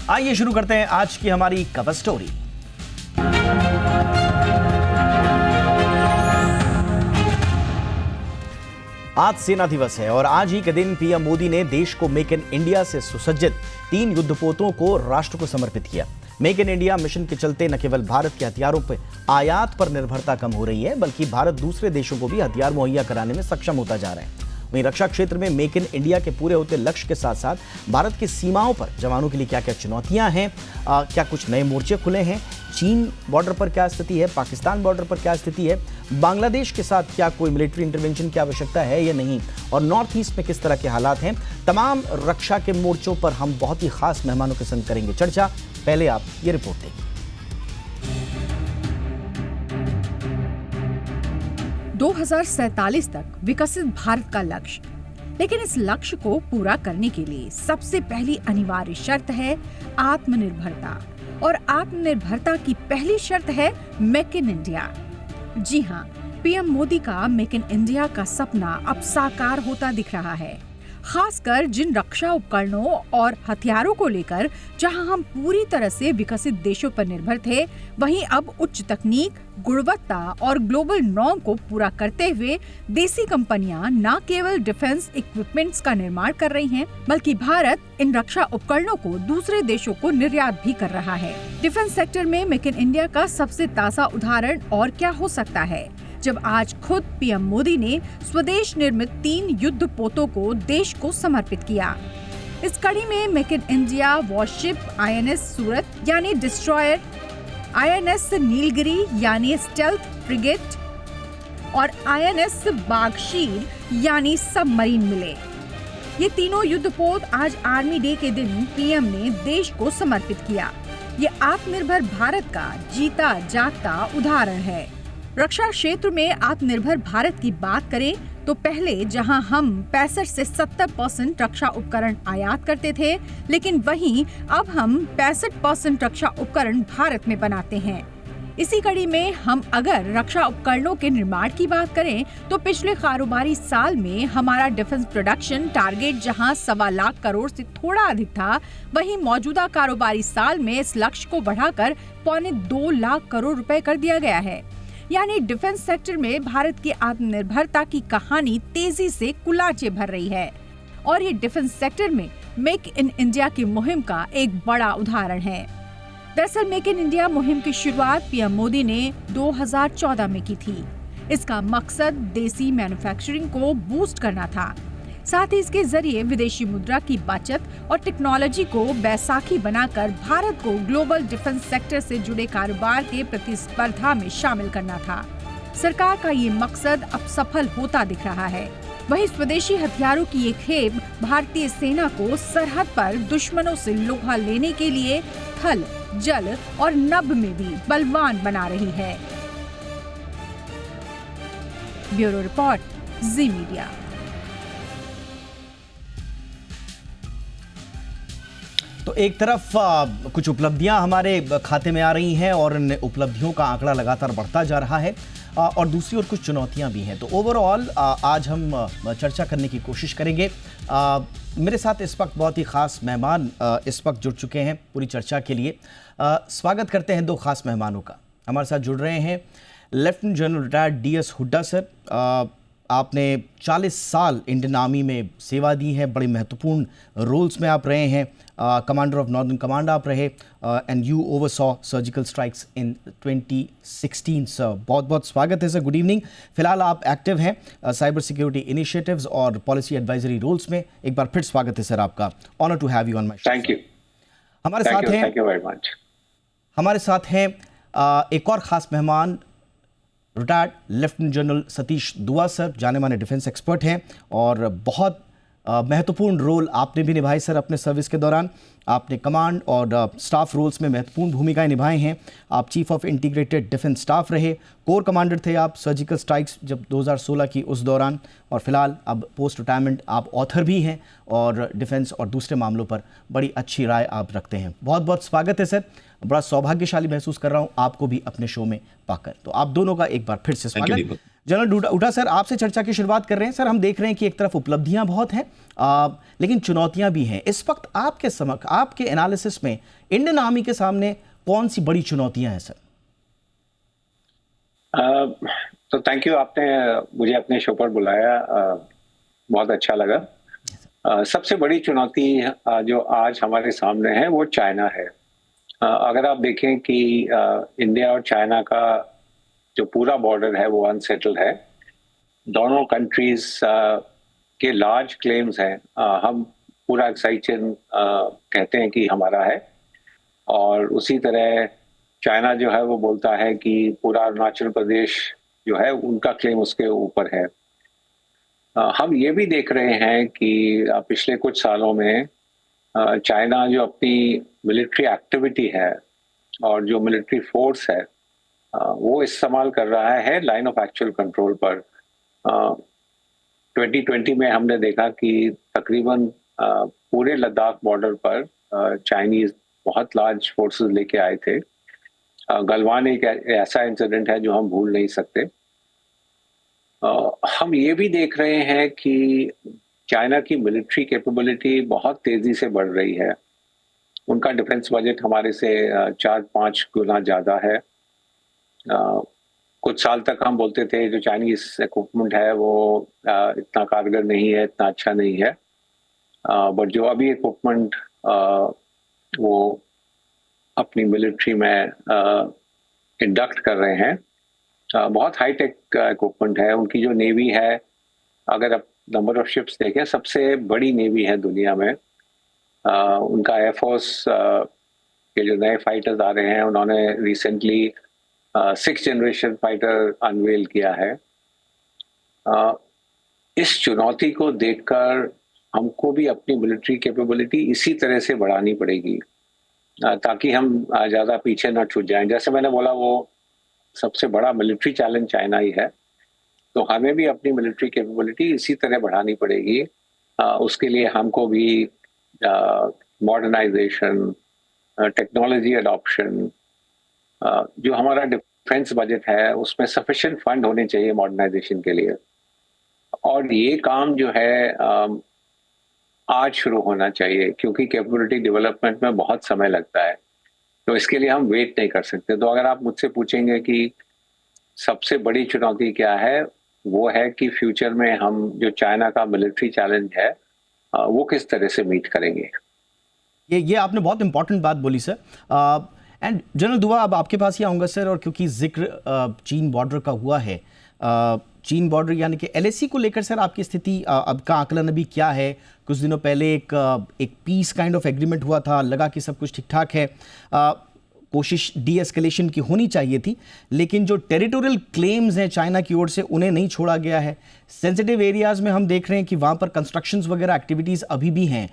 आइए शुरू करते हैं आज की हमारी कवर स्टोरी। आज सेना दिवस है और आज ही के दिन पीएम मोदी ने देश को मेक इन इंडिया से सुसज्जित 3 युद्धपोतों को राष्ट्र को समर्पित किया। मेक इन इंडिया मिशन के चलते न केवल भारत के हथियारों पर आयात पर निर्भरता कम हो रही है, बल्कि भारत दूसरे देशों को भी हथियार मुहैया कराने में सक्षम होता जा रहा है। वहीं रक्षा क्षेत्र में मेक इन इंडिया के पूरे होते लक्ष्य के साथ साथ भारत की सीमाओं पर जवानों के लिए क्या क्या चुनौतियां हैं, क्या कुछ नए मोर्चे खुले हैं, चीन बॉर्डर पर क्या स्थिति है, पाकिस्तान बॉर्डर पर क्या स्थिति है, बांग्लादेश के साथ क्या कोई मिलिट्री इंटरवेंशन की आवश्यकता है या नहीं, और नॉर्थ ईस्ट में किस तरह के हालात हैं, तमाम रक्षा के मोर्चों पर हम बहुत ही खास मेहमानों के संग करेंगे चर्चा। पहले आप ये रिपोर्ट देखिए। 2047 तक विकसित भारत का लक्ष्य, लेकिन इस लक्ष्य को पूरा करने के लिए सबसे पहली अनिवार्य शर्त है आत्मनिर्भरता, और आत्मनिर्भरता की पहली शर्त है मेक इन इंडिया। जी हाँ, पीएम मोदी का मेक इन इंडिया का सपना अब साकार होता दिख रहा है, खासकर जिन रक्षा उपकरणों और हथियारों को लेकर जहां हम पूरी तरह से विकसित देशों पर निर्भर थे, वहीं अब उच्च तकनीक, गुणवत्ता और ग्लोबल नॉर्म को पूरा करते हुए देसी कंपनियां न केवल डिफेंस इक्विपमेंट्स का निर्माण कर रही हैं, बल्कि भारत इन रक्षा उपकरणों को दूसरे देशों को निर्यात भी कर रहा है। डिफेंस सेक्टर में मेक इन इंडिया का सबसे ताजा उदाहरण और क्या हो सकता है, जब आज खुद पीएम मोदी ने स्वदेश निर्मित 3 युद्ध पोतों को देश को समर्पित किया। इस कड़ी में make in India warship INS Surat यानी डिस्ट्रॉयर, आईएनएस नीलगिरी यानी स्टेल्थ फ्रिगेट और आईएनएस बागशीर यानी सबमरीन मिले। ये तीनों युद्धपोत आज आर्मी डे के दिन पीएम ने देश को समर्पित किया। ये आत्मनिर्भर भारत का जीता जागता उदाहरण है। रक्षा क्षेत्र में आत्मनिर्भर भारत की बात करें तो पहले जहां हम 65 से 70% रक्षा उपकरण आयात करते थे, लेकिन वहीं अब हम 65% रक्षा उपकरण भारत में बनाते हैं। इसी कड़ी में हम अगर रक्षा उपकरणों के निर्माण की बात करें तो पिछले कारोबारी साल में हमारा डिफेंस प्रोडक्शन टारगेट जहां 1.25 लाख करोड़ से थोड़ा अधिक था, वहीं मौजूदा कारोबारी साल में इस लक्ष्य को बढ़ाकर 1.25 लाख करोड़ रुपए कर दिया गया है। यानी डिफेंस सेक्टर में भारत की आत्मनिर्भरता की कहानी तेजी से कुलाचे भर रही है, और ये डिफेंस सेक्टर में मेक इन इंडिया की मुहिम का एक बड़ा उदाहरण है। दरअसल मेक इन इंडिया मुहिम की शुरुआत पीएम मोदी ने 2014 में की थी। इसका मकसद देसी मैन्युफैक्चरिंग को बूस्ट करना था, साथ ही इसके जरिए विदेशी मुद्रा की बचत और टेक्नोलॉजी को बैसाखी बनाकर भारत को ग्लोबल डिफेंस सेक्टर से जुड़े कारोबार के प्रतिस्पर्धा में शामिल करना था। सरकार का ये मकसद अब सफल होता दिख रहा है। वहीं स्वदेशी हथियारों की ये खेप भारतीय सेना को सरहद पर दुश्मनों से लोहा लेने के लिए थल, जल और नभ में भी बलवान बना रही है। ब्यूरो रिपोर्ट, जी मीडिया। तो एक तरफ कुछ उपलब्धियां हमारे खाते में आ रही हैं और इन उपलब्धियों का आंकड़ा लगातार बढ़ता जा रहा है, और दूसरी ओर कुछ चुनौतियां भी हैं। तो ओवरऑल आज हम चर्चा करने की कोशिश करेंगे। मेरे साथ इस वक्त बहुत ही खास मेहमान इस वक्त जुड़ चुके हैं पूरी चर्चा के लिए। स्वागत करते हैं 2 खास मेहमानों का। हमारे साथ जुड़ रहे हैं lieutenant general retired DS Hooda sir. आपने 40 साल इंडियन आर्मी में सेवा दी है, बड़े महत्वपूर्ण रोल्स में आप रहे हैं। कमांडर ऑफ नॉर्दर्न कमांड आप रहे, and you oversaw surgical strikes in 2016 sir. बहुत बहुत स्वागत है सर, गुड इवनिंग। फिलहाल आप एक्टिव हैं साइबर सिक्योरिटी इनिशिएटिव्स और पॉलिसी एडवाइजरी रोल्स में। एक बार फिर स्वागत है सर आपका। Honour to have you on my show. Thank you. हमारे साथ हैं, थैंक यू वेरी मच। हमारे साथ हैं एक और खास मेहमान, रिटायर्ड लेफ्टिनेंट जनरल सतीश दुआ सर, जाने माने डिफेंस एक्सपर्ट हैं और बहुत महत्वपूर्ण रोल आपने भी निभाई सर अपने सर्विस के दौरान। आपने कमांड और स्टाफ रोल्स में महत्वपूर्ण भूमिकाएं निभाई हैं। आप chief of integrated defence staff रहे, कोर कमांडर थे आप सर्जिकल स्ट्राइक्स जब 2016 की उस दौरान, और फिलहाल अब पोस्ट रिटायरमेंट आप ऑथर भी हैं और डिफेंस और दूसरे मामलों पर बड़ी अच्छी राय आप रखते हैं। बहुत बहुत स्वागत है सर। बड़ा सौभाग्यशाली महसूस कर रहा हूँ आपको भी अपने शो में पाकर। तो आप दोनों का एक बार फिर से स्वागत। जनरल हुडा सर, आपसे चर्चा की शुरुआत कर रहे हैं। सर, हम देख रहे हैं कि एक तरफ उपलब्धियां बहुत हैं, लेकिन चुनौतियां भी हैं। इस वक्त आपके समक्ष, आपके एनालिसिस में इंडियन आर्मी के सामने कौन सी बड़ी चुनौतियां हैं सर? तो थैंक यू, आपने मुझे अपने शो पर बुलाया, बहुत अच्छा लगा। सबसे बड़ी चुनौती जो आज हमारे सामने है वो चाइना है। अगर आप देखें कि इंडिया और चाइना का जो पूरा बॉर्डर है वो अनसेटल्ड है। दोनों कंट्रीज के लार्ज क्लेम्स हैं। हम पूरा एक्साइचन कहते हैं कि हमारा है, और उसी तरह चाइना जो है वो बोलता है कि पूरा अरुणाचल प्रदेश जो है उनका क्लेम उसके ऊपर है। हम ये भी देख रहे हैं कि पिछले कुछ सालों में चाइना जो अपनी मिलिट्री एक्टिविटी है और जो मिलिट्री फोर्स है वो इस्तेमाल कर रहा है लाइन ऑफ एक्चुअल कंट्रोल पर। 2020 में हमने देखा कि तकरीबन पूरे लद्दाख बॉर्डर पर चाइनीज बहुत लार्ज फोर्सेस लेके आए थे। गलवान एक ऐसा इंसिडेंट है जो हम भूल नहीं सकते। हम ये भी देख रहे हैं कि चाइना की मिलिट्री कैपेबिलिटी बहुत तेजी से बढ़ रही है। उनका डिफेंस बजट हमारे से 4-5 गुना ज्यादा है। कुछ साल तक हम बोलते थे जो चाइनीज इक्विपमेंट है वो इतना कारगर नहीं है, इतना अच्छा नहीं है, बट जो अभी इक्विपमेंट वो अपनी मिलिट्री में इंडक्ट कर रहे हैं, बहुत हाई टेक इक्विपमेंट है। उनकी जो नेवी है, अगर आप नंबर ऑफ शिप्स देखें, सबसे बड़ी नेवी है दुनिया में। उनका एयरफोर्स के जो नए फाइटर्स आ रहे हैं, उन्होंने recently 6th generation fighter unwell किया है। इस चुनौती को देखकर हमको भी अपनी मिलिट्री कैपेबिलिटी इसी तरह से बढ़ानी पड़ेगी ताकि हम ज़्यादा पीछे ना छूट जाएं। जैसे मैंने बोला, वो सबसे बड़ा मिलिट्री चैलेंज चाइना ही है, तो हमें भी अपनी मिलिट्री कैपेबिलिटी इसी तरह बढ़ानी पड़ेगी। उसके लिए हमको भी मॉडर्नाइजेशन, टेक्नोलॉजी अडॉप्शन, जो हमारा डिफेंस बजट है उसमें सफिशिएंट फंड होने चाहिए मॉडर्नाइजेशन के लिए। और ये काम जो है आज शुरू होना चाहिए, क्योंकि कैपेबिलिटी डेवलपमेंट में बहुत समय लगता है, तो इसके लिए हम वेट नहीं कर सकते। तो अगर आप मुझसे पूछेंगे कि सबसे बड़ी चुनौती क्या है, वो है कि फ्यूचर में हम जो चाइना का मिलिट्री चैलेंज है वो किस तरह से मीट करेंगे। ये आपने बहुत इंपॉर्टेंट बात बोली सर। एंड जनरल दुआ, अब आपके पास ही आऊँगा सर, और क्योंकि जिक्र चीन बॉर्डर का हुआ है, चीन बॉर्डर यानी कि एलएसी को लेकर सर आपकी स्थिति, अब का आकलन अभी क्या है? कुछ दिनों पहले एक पीस काइंड ऑफ एग्रीमेंट हुआ था, लगा कि सब कुछ ठीक ठाक है, कोशिश डी एस्केलेशन की होनी चाहिए थी, लेकिन जो टेरिटोरियल क्लेम्स हैं चाइना की ओर से उन्हें नहीं छोड़ा गया है। सेंसिटिव एरियाज़ में हम देख रहे हैं कि वहाँ पर कंस्ट्रक्शंस वगैरह एक्टिविटीज़ अभी भी हैं।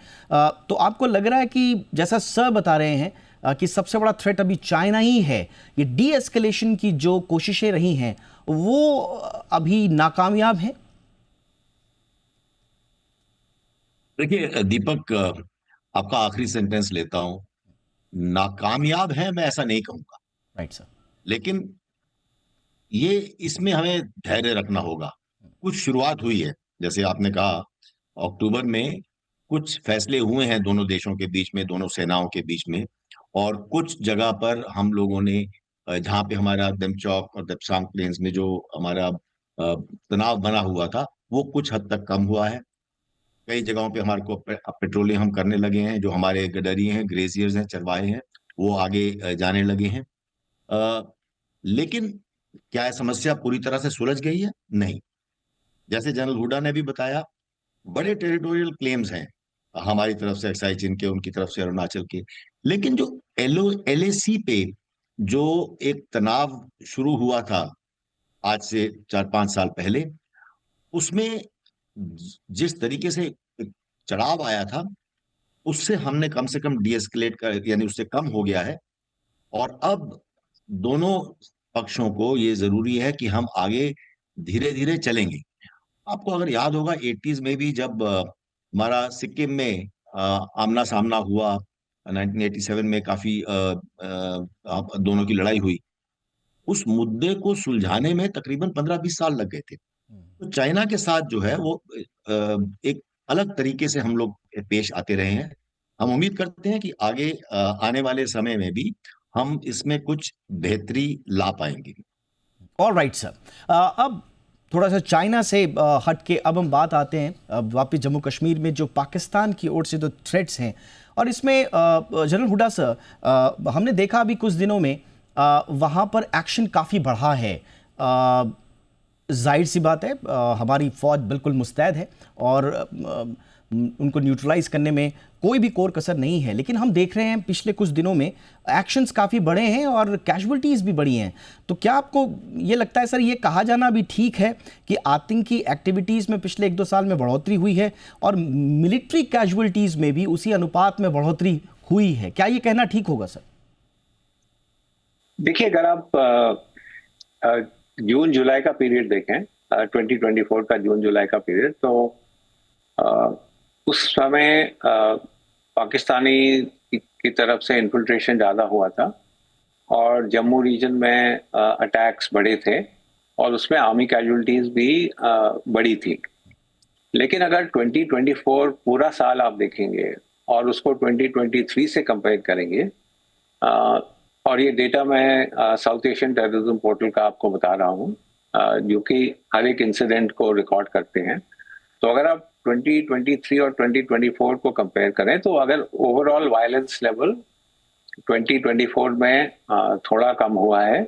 तो आपको लग रहा है कि जैसा सर बता रहे हैं कि सबसे बड़ा थ्रेट अभी चाइना ही है, ये डी एस्केलेशन की जो कोशिशें रही हैं वो अभी नाकामयाब हैं? देखिए दीपक, आपका आखिरी सेंटेंस लेता हूं। नाकामयाब है मैं ऐसा नहीं कहूंगा, राइट सर। लेकिन ये इसमें हमें धैर्य रखना होगा। कुछ शुरुआत हुई है, जैसे आपने कहा, अक्टूबर में कुछ फैसले हुए हैं दोनों देशों के बीच में, दोनों सेनाओं के बीच में, और कुछ जगह पर हम लोगों ने जहाँ पे हमारा दमचौक और दपसांग प्लेन्स में जो हमारा तनाव बना हुआ था वो कुछ हद तक कम हुआ है। कई जगहों पे हमारे को पेट्रोलिंग हम करने लगे हैं। जो हमारे गडरी हैं, ग्लेशियर्स हैं, चरवाहे हैं, वो आगे जाने लगे हैं। लेकिन क्या समस्या पूरी तरह से सुलझ गई है? नहीं। जैसे जनरल हुडा ने भी बताया, बड़े टेरिटोरियल क्लेम्स हैं हमारी तरफ से एक्साइ चीन के, उनकी तरफ से अरुणाचल के। लेकिन जो एलएसी पे जो एक तनाव शुरू हुआ था आज से 4-5 साल पहले, उसमें जिस तरीके से चढ़ाव आया था उससे हमने कम से कम डीएस्केलेट कर, यानी उससे कम हो गया है। और अब दोनों पक्षों को ये जरूरी है कि हम आगे धीरे धीरे चलेंगे। आपको अगर याद होगा 80s में भी जब हमारा सिक्किम में आमना सामना हुआ, 1987 में काफी दोनों की लड़ाई हुई, उस मुद्दे को सुलझाने में तकरीबन 15-20 साल लग गए थे। तो चाइना के साथ जो है वो एक अलग तरीके से हम लोग पेश आते रहे हैं। हम उम्मीद करते हैं कि आगे आने वाले समय में भी हम इसमें कुछ बेहतरी ला पाएंगे। ऑल राइट सर, अब थोड़ा सा चाइना से हट के अब हम बात आते हैं वापस जम्मू कश्मीर में जो पाकिस्तान की ओर से जो थ्रेट्स हैं, और इसमें जनरल हुड्डा सर, हमने देखा अभी कुछ दिनों में वहाँ पर एक्शन काफ़ी बढ़ा है। जाहिर सी बात है, हमारी फौज बिल्कुल मुस्तैद है और उनको न्यूट्रलाइज करने में कोई भी कोर कसर नहीं है, लेकिन हम देख रहे हैं पिछले कुछ दिनों में एक्शंस काफ़ी बड़े हैं और कैजुअलिटीज़ भी बढ़ी हैं। तो क्या आपको ये लगता है सर, ये कहा जाना भी ठीक है कि आतंकी एक्टिविटीज़ में पिछले 1-2 साल में बढ़ोतरी हुई है और मिलिट्री कैजुअलिटीज़ में भी उसी अनुपात में बढ़ोतरी हुई है? क्या ये कहना ठीक होगा सर? देखिए, अगर आप जून जुलाई का पीरियड देखें, 2024 का जून जुलाई का पीरियड, तो उस समय पाकिस्तानी की तरफ से इन्फिल्ट्रेशन ज़्यादा हुआ था और जम्मू रीजन में अटैक्स बढ़े थे और उसमें आर्मी कैजुअलिटीज भी बढ़ी थी। लेकिन अगर 2024 पूरा साल आप देखेंगे और उसको 2023 से कंपेयर करेंगे, और ये डेटा मैं साउथ एशियन टेररिज्म पोर्टल का आपको बता रहा हूँ, जो कि हर एक इंसिडेंट को रिकॉर्ड करते हैं, तो अगर आप 2023 और 2024 को कंपेयर करें तो अगर ओवरऑल वायलेंस लेवल 2024 में थोड़ा कम हुआ है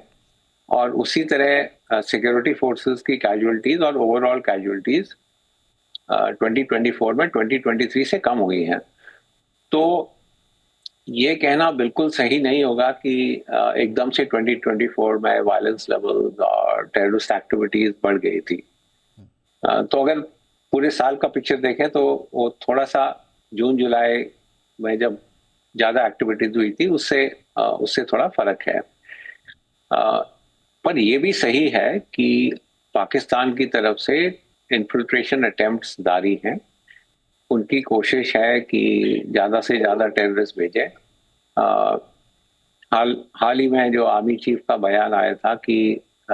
और उसी तरह सिक्योरिटी फोर्सेस की कैजुअलिटीज और ओवरऑल कैजुअलिटीज 2024 में 2023 से कम हुई हैं। तो ये कहना बिल्कुल सही नहीं होगा कि एकदम से 2024 में वायलेंस लेवल और टेररिस्ट एक्टिविटीज बढ़ गई थी। तो अगर पूरे साल का पिक्चर देखें तो वो थोड़ा सा जून जुलाई में जब ज़्यादा एक्टिविटीज हुई थी उससे थोड़ा फर्क है। पर ये भी सही है कि पाकिस्तान की तरफ से इन्फिल्ट्रेशन अटेम्प्ट्स जारी हैं। उनकी कोशिश है कि ज़्यादा से ज़्यादा टेररिस्ट भेजें। हाल ही में जो आर्मी चीफ का बयान आया था कि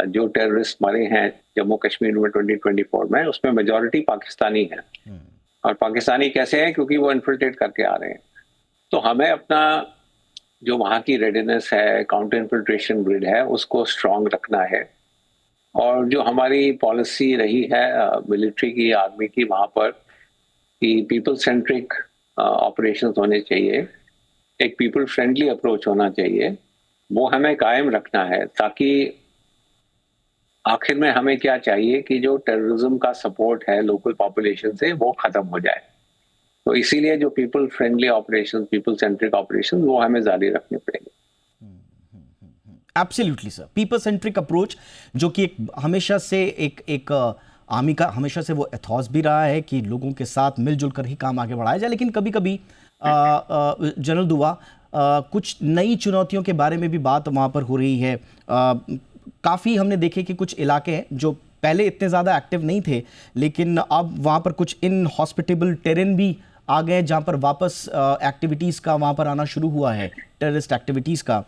जो टेररिस्ट मरे हैं जम्मू कश्मीर में 2024 में, उसमें मेजॉरिटी पाकिस्तानी है। और पाकिस्तानी कैसे हैं? क्योंकि वो इन्फिल्ट्रेट करके आ रहे हैं। तो हमें अपना जो वहाँ की रेडीनेस है, काउंटर इन्फिल्ट्रेशन ग्रिड है, उसको स्ट्रांग रखना है। और जो हमारी पॉलिसी रही है मिलिट्री की, आर्मी की, वहाँ पर कि पीपल सेंट्रिक ऑपरेशंस होने चाहिए, एक पीपल फ्रेंडली अप्रोच होना चाहिए, वो हमें कायम रखना है। ताकि आखिर में हमें क्या चाहिए कि जो टेररिज्म का सपोर्ट है लोकल पॉपुलेशन से वो खत्म हो जाए। तो इसीलिए जो people friendly operation, people centric operation, वो हमें जारी रखने पड़ेंगे। Absolutely sir, people centric approach जो कि हमेशा से एक आर्मी का हमेशा से वो एथॉस भी रहा है कि लोगों के साथ मिलजुल कर ही काम आगे बढ़ाया जाए। लेकिन कभी कभी जनरल दुआ, कुछ नई चुनौतियों के बारे में भी बात वहाँ पर हो रही है। काफ़ी हमने देखे कि कुछ इलाके हैं जो पहले इतने ज़्यादा एक्टिव नहीं थे, लेकिन अब वहाँ पर कुछ इनहॉस्पिटेबल टेरेन भी आ गए जहाँ पर वापस एक्टिविटीज़ का वहाँ पर आना शुरू हुआ है, टेररिस्ट एक्टिविटीज़ का।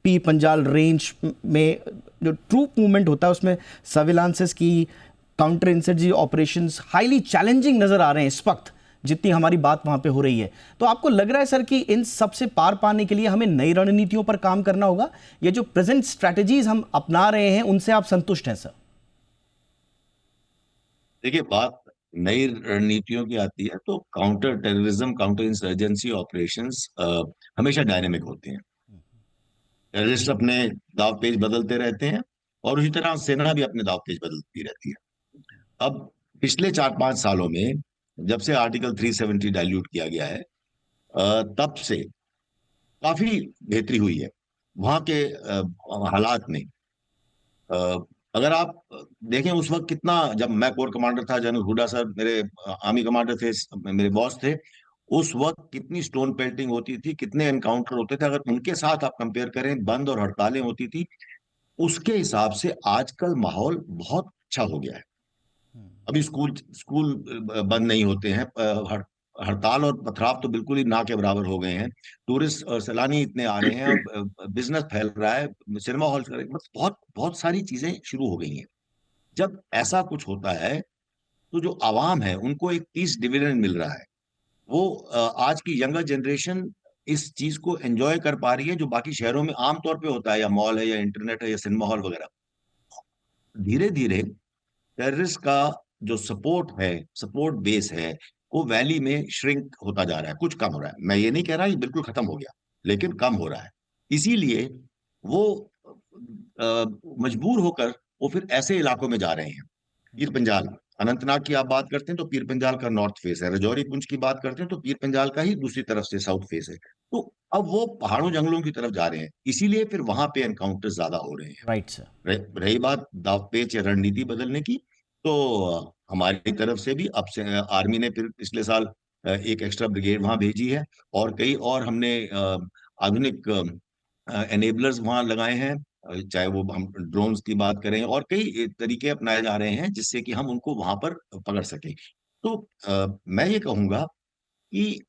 पीर पंजाल रेंज में जो ट्रूप मूवमेंट होता है उसमें सर्विलांसेस की, counter insurgency operations highly challenging नज़र आ रहे हैं इस वक्त, जितनी हमारी बात वहाँ पे हो रही है। तो आपको लग रहा है सर कि इन सब से पार पाने के लिए हमें नई रणनीतियों पर काम करना होगा? ये जो प्रेजेंट स्ट्रैटेजीज हम अपना रहे हैं उनसे आप संतुष्ट हैं सर? देखिए, बात नई रणनीतियों की आती है तो counter terrorism, counter insurgency operations हमेशा डायनेमिक होते हैं। टेररिस्ट अपने दाव पेच बदलते रहते हैं और उसी तरह सेना भी अपने दाव पेच बदलती रहती है। अब पिछले 4-5 सालों में जब से आर्टिकल 370 डाइल्यूट किया गया है, तब से काफी बेहतरी हुई है वहां के हालात में। अगर आप देखें उस वक्त कितना, जब मैं कोर कमांडर था, जनरल हुडा सर मेरे आर्मी कमांडर थे, मेरे बॉस थे, उस वक्त कितनी स्टोन पेल्टिंग होती थी, कितने एनकाउंटर होते थे। अगर उनके साथ आप कंपेयर करें, बंद और हड़तालें होती थी, उसके हिसाब से आजकल माहौल बहुत अच्छा हो गया है। अभी स्कूल स्कूल बंद नहीं होते हैं, हड़ताल और पथराव तो बिल्कुल ही ना के बराबर हो गए हैं। टूरिस्ट और सैलानी इतने आ रहे हैं, अब बिजनेस फैल रहा है, सिनेमा हॉल, मतलब बहुत बहुत सारी चीजें शुरू हो गई हैं। जब ऐसा कुछ होता है तो जो आवाम है उनको एक पीस डिविडेंड मिल रहा है। वो आज की यंगर जनरेशन इस चीज को एंजॉय कर पा रही है, जो बाकी शहरों में आमतौर पे होता है, या मॉल है या इंटरनेट है या सिनेमा हॉल वगैरह। धीरे धीरे टेररिस्ट का जो सपोर्ट बेस है, वो वैली में श्रिंक होता जा रहा है, कुछ कम हो रहा है। मैं ये नहीं कह रहा ये बिल्कुल खत्म हो गया, लेकिन कम हो रहा है। इसीलिए वो मजबूर होकर वो फिर ऐसे इलाकों में जा रहे हैं। पीर पंजाल, अनंतनाग की आप बात करते हैं तो पीर पंजाल का नॉर्थ फेस है, रजौरी पुंछ की बात करते हैं तो पीर पंजाल का ही दूसरी तरफ से साउथ फेस है। तो अब वो पहाड़ों जंगलों की तरफ जा रहे हैं, इसीलिए फिर वहां पे एनकाउंटर ज्यादा हो रहे हैं। Right sir. रही बात दावपेच या रणनीति बदलने की, तो हमारी तरफ से भी अब से आर्मी ने फिर पिछले साल एक एक्स्ट्रा ब्रिगेड वहां भेजी है, और कई और हमने आधुनिक एनेबलर्स वहां लगाए हैं, चाहे वो हम ड्रोन्स की बात करें, और कई तरीके अपनाए जा रहे हैं जिससे कि हम उनको वहां पर पकड़ सकें। तो मैं ये कहूंगा कि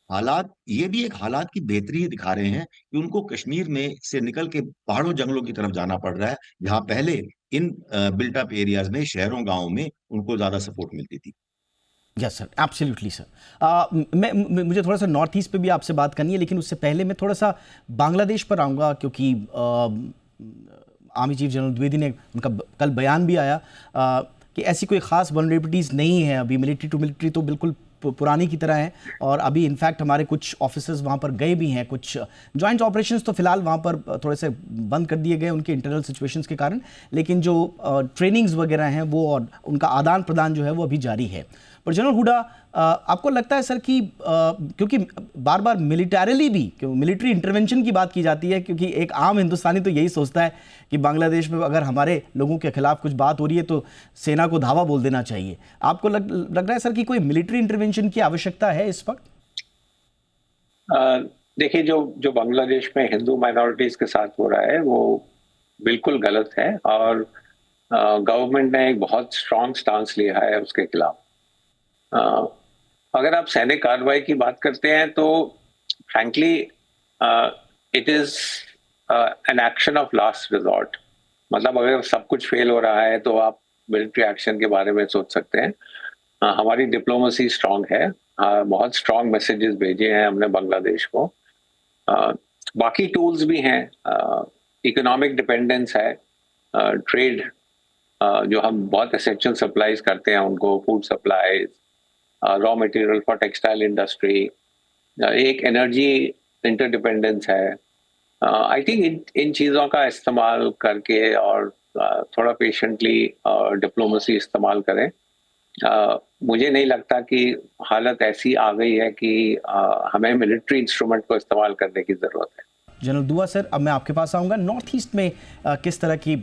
हालात, ये भी एक हालात की बेहतरी ही दिखा रहे हैं कि उनको कश्मीर में से निकल के पहाड़ों जंगलों की तरफ जाना पड़ रहा है, जहां पहले इन बिल्ट अप एरियाज में, शहरों गांवों में उनको ज्यादा सपोर्ट मिलती थी। Yes sir, absolutely sir. मुझे थोड़ा सा नॉर्थ ईस्ट पे भी आपसे बात करनी है, लेकिन उससे पहले मैं थोड़ा सा बांग्लादेश पर आऊँगा, क्योंकि आर्मी चीफ जनरल द्विवेदी ने उनका कल बयान भी आया कि ऐसी कोई ख़ास वनरेबिलिटीज़ नहीं है अभी। मिलिट्री टू मिलिट्री तो बिल्कुल पुरानी की तरह है, और अभी इनफैक्ट हमारे कुछ ऑफिसर्स वहाँ पर गए भी हैं। कुछ जॉइंट ऑपरेशंस तो फिलहाल वहाँ पर थोड़े से बंद कर दिए गए उनके इंटरनल सिचुएशंस के कारण, लेकिन जो ट्रेनिंग्स वगैरह हैं वो और उनका आदान प्रदान जो है वो अभी जारी है। पर जनरल हुडा, आपको लगता है सर कि क्योंकि बार बार मिलिटरीली भी मिलिट्री इंटरवेंशन की बात की जाती है, क्योंकि एक आम हिंदुस्तानी तो यही सोचता है कि बांग्लादेश में अगर हमारे लोगों के खिलाफ कुछ बात हो रही है तो सेना को धावा बोल देना चाहिए। आपको लग रहा है सर कि कोई मिलिट्री इंटरवेंशन की आवश्यकता है इस वक्त? देखिए, जो बांग्लादेश में हिंदू माइनॉरिटीज के साथ हो रहा है वो बिल्कुल गलत है, और गवर्नमेंट ने एक बहुत स्ट्रांग स्टांस लिया है उसके खिलाफ। अगर आप सैनिक कार्रवाई की बात करते हैं तो frankly it is an action of last resort. मतलब अगर सब कुछ फेल हो रहा है तो आप मिलिट्री एक्शन के बारे में सोच सकते हैं। हमारी डिप्लोमेसी स्ट्रांग है, बहुत स्ट्रांग मैसेजेस भेजे हैं हमने बांग्लादेश को। बाकी टूल्स भी हैं, इकोनॉमिक डिपेंडेंस है, ट्रेड, जो हम बहुत एसेंशियल सप्लाईज करते हैं उनको, food supplies, raw material for textile industry, एक एनर्जी इंटरडिपेंडेंस है। आई थिंक इन चीज़ों का इस्तेमाल करके और थोड़ा पेशेंटली डिप्लोमेसी इस्तेमाल करें। मुझे नहीं लगता कि हालत ऐसी आ गई है कि हमें मिलिट्री इंस्ट्रूमेंट को इस्तेमाल करने की ज़रूरत है। जनरल दुआ सर, अब मैं आपके पास आऊँगा। नॉर्थ ईस्ट में किस तरह की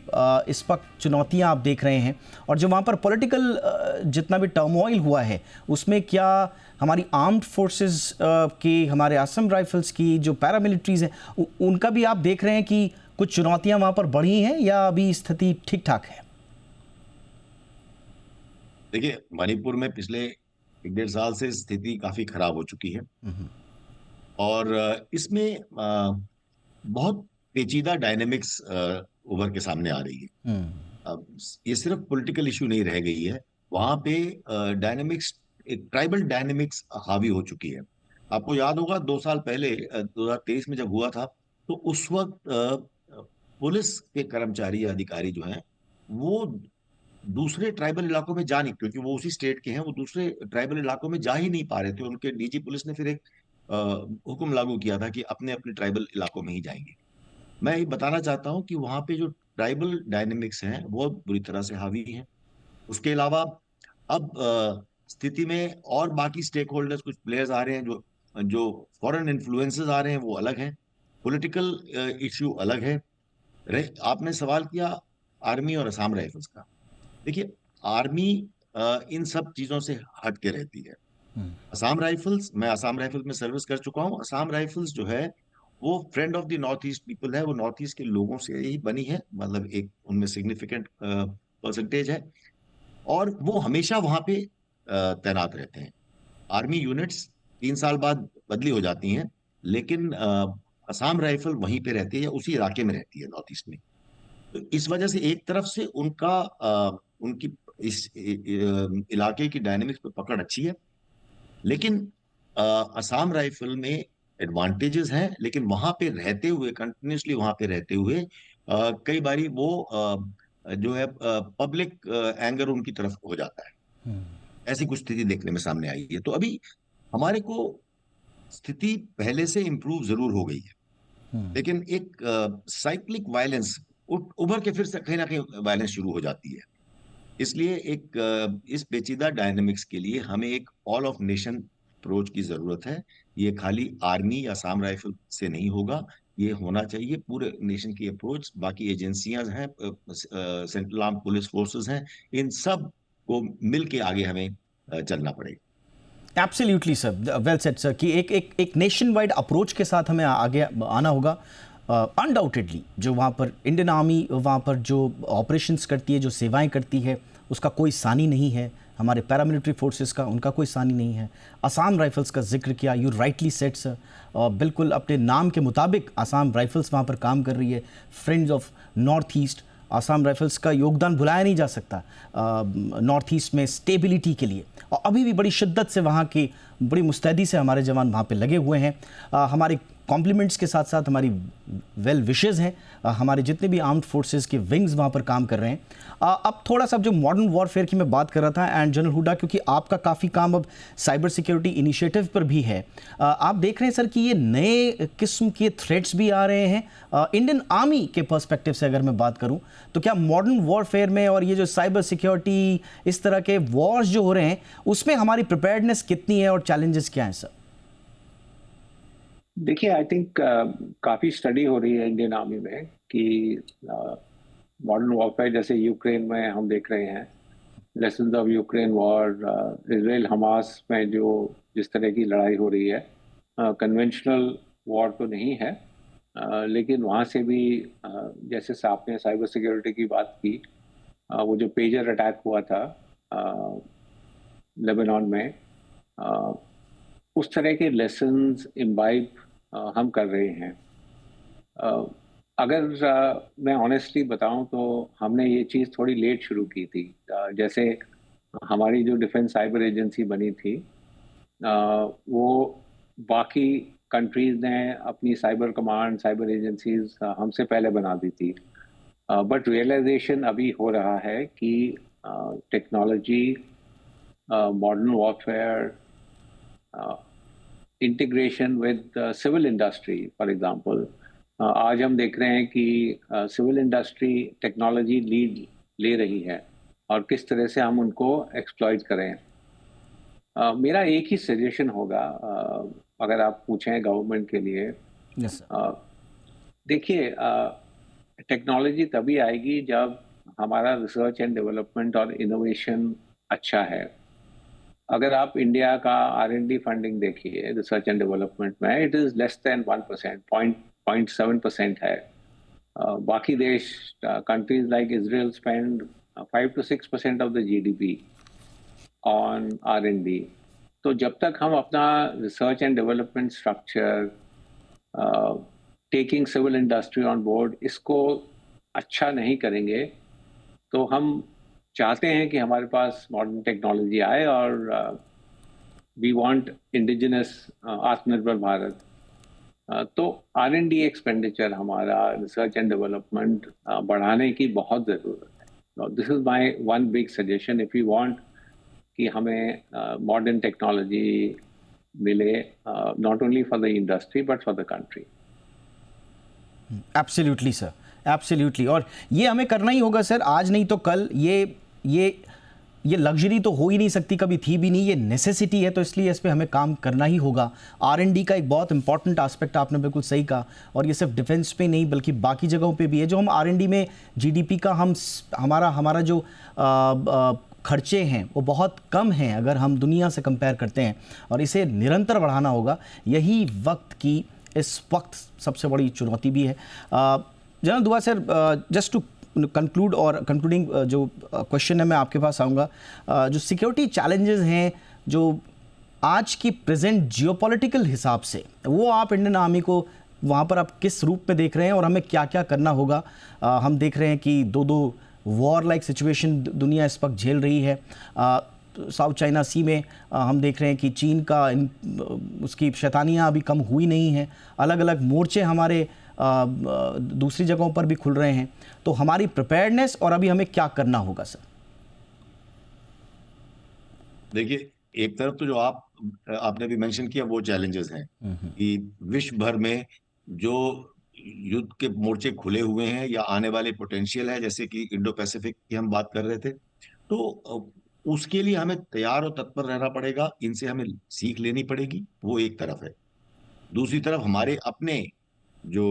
इस वक्त चुनौतियाँ आप देख रहे हैं, और जो वहाँ पर पॉलिटिकल जितना भी टर्मोइल हुआ है उसमें क्या हमारी आर्म्ड फोर्सेस की, हमारे असम राइफल्स की जो पैरामिलिट्रीज हैं, उनका भी आप देख रहे हैं कि कुछ चुनौतियाँ वहाँ पर बढ़ी हैं, या अभी स्थिति ठीक ठाक है? देखिए, मणिपुर में पिछले 1-1.5 साल से स्थिति काफी खराब हो चुकी है, और इसमें बहुत पेचीदा डायनेमिक्स उभर के सामने आ रही है। अब ये सिर्फ पॉलिटिकल इशू नहीं रह गई है, वहां पे डायनेमिक्स, एक ट्राइबल डायनेमिक्स हावी हो चुकी है। आपको याद होगा 2 साल पहले 2023 में जब हुआ था, तो उस वक्त पुलिस के कर्मचारी या अधिकारी जो हैं वो दूसरे ट्राइबल इलाकों में जा नहीं, क्योंकि वो उसी स्टेट के हैं, वो दूसरे ट्राइबल इलाकों में जा ही नहीं पा रहे थे। उनके डीजी पुलिस ने फिर एक हुक्म लागू किया था कि अपने अपने ट्राइबल इलाकों में ही जाएंगे। मैं ये बताना चाहता हूँ कि वहाँ पे जो ट्राइबल डायनेमिक्स हैं वो बुरी तरह से हावी हैं। उसके अलावा अब स्थिति में और बाकी स्टेक होल्डर्स, कुछ प्लेयर्स आ रहे हैं, जो जो फॉरेन इन्फ्लुएंसेस आ रहे हैं, वो अलग हैं, पॉलिटिकल इश्यू अलग है। आपने सवाल किया आर्मी और असम राइफल्स का। देखिए, आर्मी इन सब चीजों से हट के रहती है। असम राइफल्स, मैं असम राइफल्स में सर्विस कर चुका हूँ। असम राइफल्स जो है वो friend of the north east people है, वो नॉर्थ ईस्ट के लोगों से ही बनी है, मतलब एक उनमें सिग्निफिकेंट परसेंटेज है, और वो हमेशा वहां पे तैनात रहते हैं। आर्मी यूनिट्स 3 साल बाद बदली हो जाती हैं, लेकिन असम राइफल वहीं पे रहती है या उसी इलाके में रहती है, नॉर्थ ईस्ट में। तो इस वजह से एक तरफ से उनकी इस इलाके की डायनेमिक्स पे पकड़ अच्छी है, लेकिन असम राइफल में एडवांटेजेस हैं, लेकिन वहां पे रहते हुए, कंटिन्यूसली वहां पे रहते हुए कई बारी वो जो है पब्लिक एंगर उनकी तरफ हो जाता है। ऐसी कुछ स्थिति देखने में सामने आई है। तो अभी हमारे को स्थिति पहले से इम्प्रूव जरूर हो गई है, लेकिन एक साइक्लिक वायलेंस उभर के फिर से कहीं ना कहीं वायलेंस शुरू हो जाती है। इसलिए इस पेचीदा डायनेमिक्स के लिए हमें एक ऑल ऑफ नेशन अप्रोच की जरूरत है। ये खाली आर्मी या असम राइफल से नहीं होगा, ये होना चाहिए पूरे नेशन की अप्रोच। बाकी एजेंसियां हैं, सेंट्रल आर्म पुलिस फोर्सेस हैं, इन सब को मिल के आगे हमें चलना पड़ेगा। Absolutely sir, well said sir, कि एक नेशन वाइड अप्रोच के साथ हमें आगे आना होगा। अनडाउटेडली जो वहाँ पर इंडियन आर्मी वहाँ पर जो ऑपरेशंस करती है, जो सेवाएं करती है, उसका कोई सानी नहीं है। हमारे पैरामिलिट्री फोर्सेस का, उनका कोई सानी नहीं है। असम राइफल्स का जिक्र किया, यू राइटली सेड सर, बिल्कुल अपने नाम के मुताबिक असम राइफल्स वहाँ पर काम कर रही है। Friends of north east, Assam rifles का योगदान भुलाया नहीं जा सकता नॉर्थ ईस्ट में स्टेबिलिटी के लिए, और अभी भी बड़ी शिद्दत से वहाँ की बड़ी मुस्तैदी से हमारे जवान वहाँ पे लगे हुए हैं। हमारे कॉम्प्लीमेंट्स के साथ साथ हमारी वेल विशेज़ हैं, हमारे जितने भी आर्म्ड फोर्सेस के विंग्स वहाँ पर काम कर रहे हैं। अब थोड़ा सा जो मॉडर्न वॉरफेयर की मैं बात कर रहा था, एंड जनरल हुड्डा, क्योंकि आपका काफ़ी काम अब साइबर सिक्योरिटी इनिशिएटिव पर भी है, आप देख रहे हैं सर कि ये नए किस्म के थ्रेट्स भी आ रहे हैं। इंडियन आर्मी के पर्सपेक्टिव से अगर मैं बात करूं, तो क्या मॉडर्न वॉरफेयर में और ये जो साइबर सिक्योरिटी, इस तरह के वॉर्स जो हो रहे हैं, उसमें हमारी प्रिपेयर्डनेस कितनी है और चैलेंजेस क्या हैं सर? देखिए, आई थिंक काफ़ी स्टडी हो रही है इंडियन आर्मी में कि मॉडर्न वॉरफेयर, जैसे यूक्रेन में हम देख रहे हैं, lessons of Ukraine war, Israel Hamas में जो जिस तरह की लड़ाई हो रही है, कन्वेंशनल वॉर तो नहीं है, लेकिन वहाँ से भी जैसे आपने साइबर सिक्योरिटी की बात की, वो जो पेजर अटैक हुआ था लेबनान में, उस तरह के लेसन्स इम्बाइब हम कर रहे हैं। अगर मैं ऑनेस्टली बताऊं तो हमने ये चीज़ थोड़ी लेट शुरू की थी। जैसे हमारी जो डिफेंस साइबर एजेंसी बनी थी, वो बाकी कंट्रीज़ ने अपनी साइबर कमांड, साइबर एजेंसीज हमसे पहले बना दी थी। बट रियलाइजेशन अभी हो रहा है कि technology, modern warfare, integration with civil industry, for example, आज हम देख रहे हैं कि सिविल इंडस्ट्री टेक्नोलॉजी लीड ले रही है और किस तरह से हम उनको एक्सप्लॉइट करें। मेरा एक ही सजेशन होगा, अगर आप पूछें गवर्नमेंट के लिए, yes, देखिए, टेक्नोलॉजी तभी आएगी जब हमारा रिसर्च एंड डेवलपमेंट और इनोवेशन अच्छा है। अगर आप इंडिया का R&D फंडिंग देखिए रिसर्च एंड डेवलपमेंट में, इट इज़ लेस देन 1%, 0.7% है। बाकी देश, countries like Israel spend 5 to 6% of the GDP on R&D। तो जब तक हम अपना research and development structure, taking civil industry on board, इसको अच्छा नहीं करेंगे, तो हम चाहते हैं कि हमारे पास मॉडर्न टेक्नोलॉजी आए और वी वांट इंडिजिनस आत्मनिर्भर भारत। तो R&D एक्सपेंडिचर, हमारा रिसर्च एंड डेवलपमेंट बढ़ाने की बहुत ज़रूरत है। This is my one big suggestion, if you want कि हमें मॉडर्न टेक्नोलॉजी मिले, not only for the industry but for the country. Absolutely sir, absolutely. और ये हमें करना ही होगा सर, आज नहीं तो कल। ये लग्जरी तो हो ही नहीं सकती, कभी थी भी नहीं, ये नेसेसिटी है, तो इसलिए इस पे हमें काम करना ही होगा। R&D का एक बहुत इंपॉर्टेंट एस्पेक्ट आपने बिल्कुल सही कहा, और ये सिर्फ डिफेंस पे नहीं बल्कि बाकी जगहों पे भी है। जो हम R&D में GDP का हमारा जो खर्चे हैं वो बहुत कम हैं अगर हम दुनिया से कंपेयर करते हैं, और इसे निरंतर बढ़ाना होगा। यही वक्त की इस वक्त सबसे बड़ी चुनौती भी है। जनरल दुआ सर, जस्ट टू कंक्लूड और कंक्लूडिंग जो क्वेश्चन है, मैं आपके पास आऊँगा। जो सिक्योरिटी चैलेंजेस हैं, जो आज की प्रेजेंट जियोपॉलिटिकल हिसाब से वो आप इंडियन आर्मी को वहाँ पर आप किस रूप में देख रहे हैं और हमें क्या क्या करना होगा? हम देख रहे हैं कि दो वॉर लाइक सिचुएशन दुनिया इस वक्त झेल रही है। साउथ चाइना सी में हम देख रहे हैं कि चीन का उसकी शैतानियाँ अभी कम हुई नहीं हैं। अलग अलग मोर्चे हमारे दूसरी जगहों पर भी खुल रहे हैं। तो हमारी प्रिपेयर्डनेस और अभी हमें क्या करना होगा सर? देखिए, एक तरफ तो जो आपने भी मेंशन किया वो चैलेंजेस हैं कि विश्व भर में जो युद्ध के मोर्चे खुले हुए हैं या आने वाले पोटेंशियल है, जैसे कि इंडो पैसिफिक की हम बात कर रहे थे, तो उसके लिए हमें तैयार और तत्पर रहना पड़ेगा। इनसे हमें सीख लेनी पड़ेगी, वो एक तरफ है। दूसरी तरफ हमारे अपने जो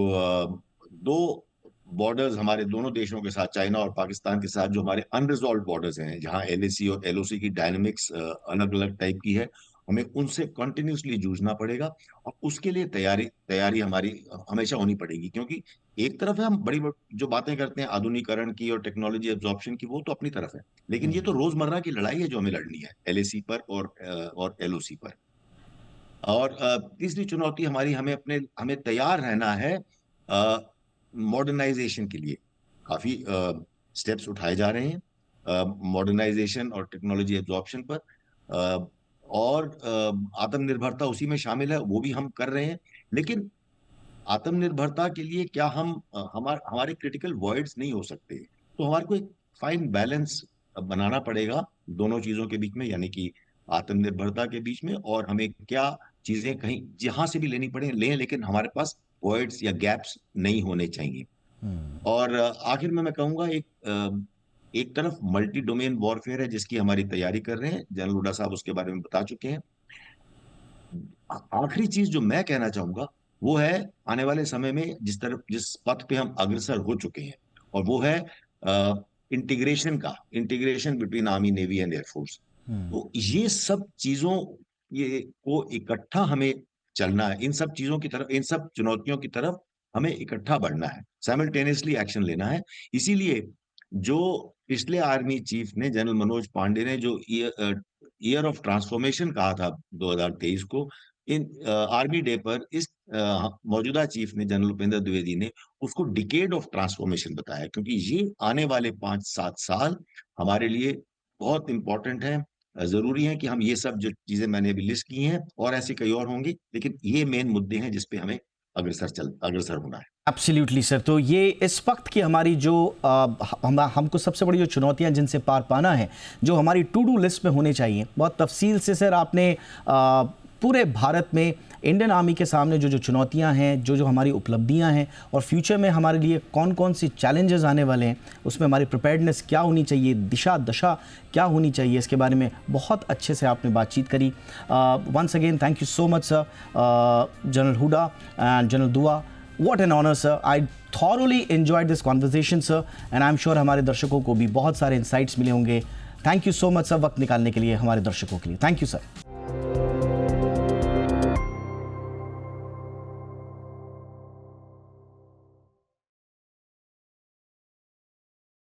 दो बॉर्डर्स हमारे दोनों देशों के साथ, चाइना और पाकिस्तान के साथ, जो हमारे अनरिजॉल्व बॉर्डर्स हैं, जहां एलएसी और एलओसी की डायनेमिक्स अलग अलग टाइप की है, हमें उनसे कंटिन्यूसली जूझना पड़ेगा। और उसके लिए तैयारी हमारी हमेशा होनी पड़ेगी, क्योंकि एक तरफ है हम बड़ी जो बातें करते हैं आधुनिकीकरण की और टेक्नोलॉजी एब्जॉर्प्शन की, वो तो अपनी तरफ है, लेकिन ये तो रोजमर्रा की लड़ाई है जो हमें लड़नी है एलएसी पर और एलओसी पर। और तीसरी चुनौती हमारी, हमें तैयार रहना है मॉडर्नाइजेशन के लिए। काफी स्टेप्स उठाए जा रहे हैं मॉडर्नाइजेशन और टेक्नोलॉजी एब्जॉर्प्शन पर, और आत्मनिर्भरता उसी में शामिल है, वो भी हम कर रहे हैं। लेकिन आत्मनिर्भरता के लिए क्या हमारे क्रिटिकल वॉइड्स नहीं हो सकते? तो हमारे को एक फाइन बैलेंस बनाना पड़ेगा दोनों चीजों के बीच में, यानी कि आत्मनिर्भरता के बीच में, और हमें क्या चीजें कहीं जहां से भी लेनी पड़े लें, लेकिन हमारे पास वॉइड्स या गैप्स नहीं होने चाहिए। और आखिर में मैं कहूंगा, एक तरफ मल्टी डोमेन वॉरफेयर है जिसकी हमारी तैयारी कर रहे हैं, जनरल हुड्डा साहब उसके बारे में बता चुके हैं। आखिरी चीज जो मैं कहना चाहूंगा वो है, आने वाले समय में जिस पथ पे हम अग्रसर हो चुके हैं, और वो है integration between army, navy and air force. तो ये सब चीजों को इकट्ठा हमें चलना है। इन सब चीजों की तरफ, इन सब चुनौतियों की तरफ हमें इकट्ठा बढ़ना है, साइमल्टेनियसली एक्शन लेना है। इसीलिए जो पिछले आर्मी चीफ ने, जनरल मनोज पांडे ने, जो ईयर ऑफ ट्रांसफॉर्मेशन कहा था 2023 को, इन आर्मी डे पर इस मौजूदा चीफ ने, जनरल उपेंद्र द्विवेदी ने, उसको डिकेड ऑफ ट्रांसफॉर्मेशन बताया, क्योंकि ये आने वाले 5-7 साल हमारे लिए बहुत इंपॉर्टेंट है। जरूरी है कि हम ये सब जो चीजें मैंने अभी लिस्ट की हैं, और ऐसे कई और होंगी, लेकिन ये मेन मुद्दे हैं जिसपे हमें अग्रसर होना है। Absolutely sir. तो ये इस वक्त की हमारी जो हमको सबसे बड़ी जो चुनौतियां जिनसे पार पाना है, जो हमारी टू डू लिस्ट में होने चाहिए, बहुत तफसील से सर आपने पूरे भारत में इंडियन आर्मी के सामने जो चुनौतियां हैं, जो हमारी उपलब्धियां हैं, और फ्यूचर में हमारे लिए कौन कौन सी चैलेंजेस आने वाले हैं, उसमें हमारी प्रिपेयर्डनेस क्या होनी चाहिए, दशा क्या होनी चाहिए, इसके बारे में बहुत अच्छे से आपने बातचीत करी। Once again thank you so much sir, general Hooda and general Dua. What an honor, sir. I thoroughly enjoyed this conversation, sir, and I'm sure हमारे दर्शकों को भी बहुत सारे इंसाइट्स मिले होंगे। Thank you so much sir, वक्त निकालने के लिए हमारे दर्शकों के लिए। Thank you sir.